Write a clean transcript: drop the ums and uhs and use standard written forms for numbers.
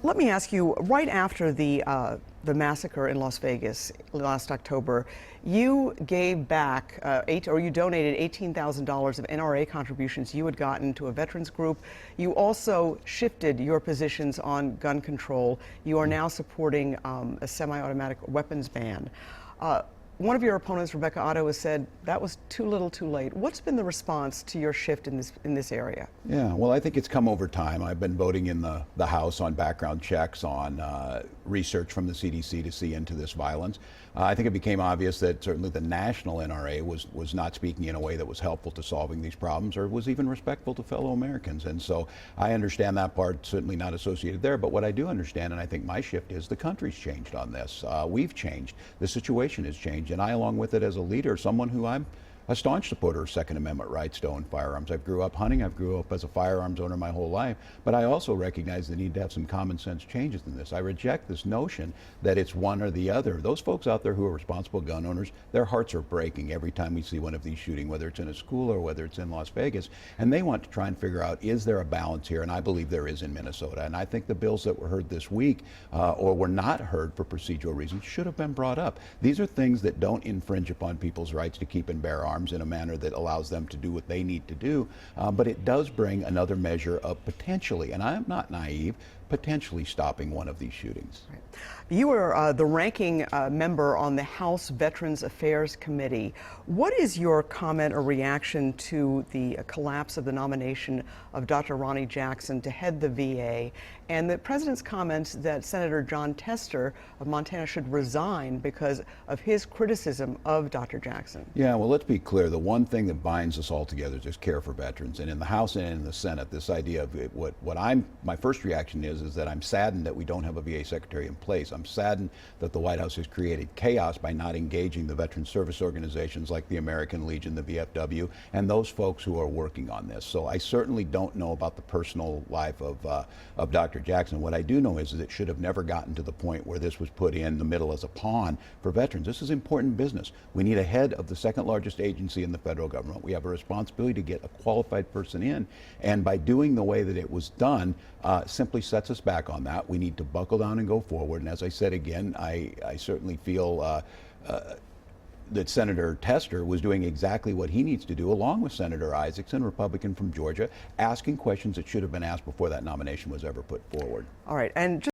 Let me ask you, right after the massacre in Las Vegas last October, you gave back you donated $18,000 of NRA contributions you had gotten to a veterans group. You also shifted your positions on gun control. You are now supporting a semi-automatic weapons ban. One of your opponents, Rebecca Otto, has said that was too little too late. What's been the response to your shift in this area? Yeah, well, I think it's come over time. I've been voting in the House on background checks, on research from the CDC to see into this violence. I think it became obvious that certainly the national NRA was not speaking in a way that was helpful to solving these problems or was even respectful to fellow Americans. And so I understand that part, certainly not associated there. But what I do understand, and I think my shift is, the country's changed on this. We've changed. The situation has changed. And I, along with it as a leader, someone who I'm a staunch supporter of Second Amendment rights to own firearms. I grew up hunting. I grew up as a firearms owner my whole life. But I also recognize the need to have some common sense changes in this. I reject this notion that it's one or the other. Those folks out there who are responsible gun owners, their hearts are breaking every time we see one of these shootings, whether it's in a school or whether it's in Las Vegas. And they want to try and figure out, is there a balance here? And I believe there is in Minnesota. And I think the bills that were heard this week or were not heard for procedural reasons should have been brought up. These are things that don't infringe upon people's rights to keep and bear arms in a manner that allows them to do what they need to do, but it does bring another measure of potentially, and I'm not naive, potentially stopping one of these shootings. Right. You are the ranking member on the House Veterans Affairs Committee. What is your comment or reaction to the collapse of the nomination of Dr. Ronny Jackson to head the VA and the president's comments that Senator Jon Tester of Montana should resign because of his criticism of Dr. Jackson? Yeah, well, let's be clear. The one thing that binds us all together is care for veterans. And in the House and in the Senate, this idea of my first reaction is that I'm saddened that we don't have a VA secretary in place. I'm saddened that the White House has created chaos by not engaging the veteran service organizations like the American Legion, the VFW, and those folks who are working on this. So I certainly don't know about the personal life of Dr. Jackson. What I do know is that it should have never gotten to the point where this was put in the middle as a pawn for veterans. This is important business. We need a head of the second largest agency in the federal government. We have a responsibility to get a qualified person in, and by doing the way that it was done, simply sets us back on that. We need to buckle down and go forward. And as I said again, I certainly feel that Senator Tester was doing exactly what he needs to do, along with Senator Isakson, Republican from Georgia, asking questions that should have been asked before that nomination was ever put forward. All right. And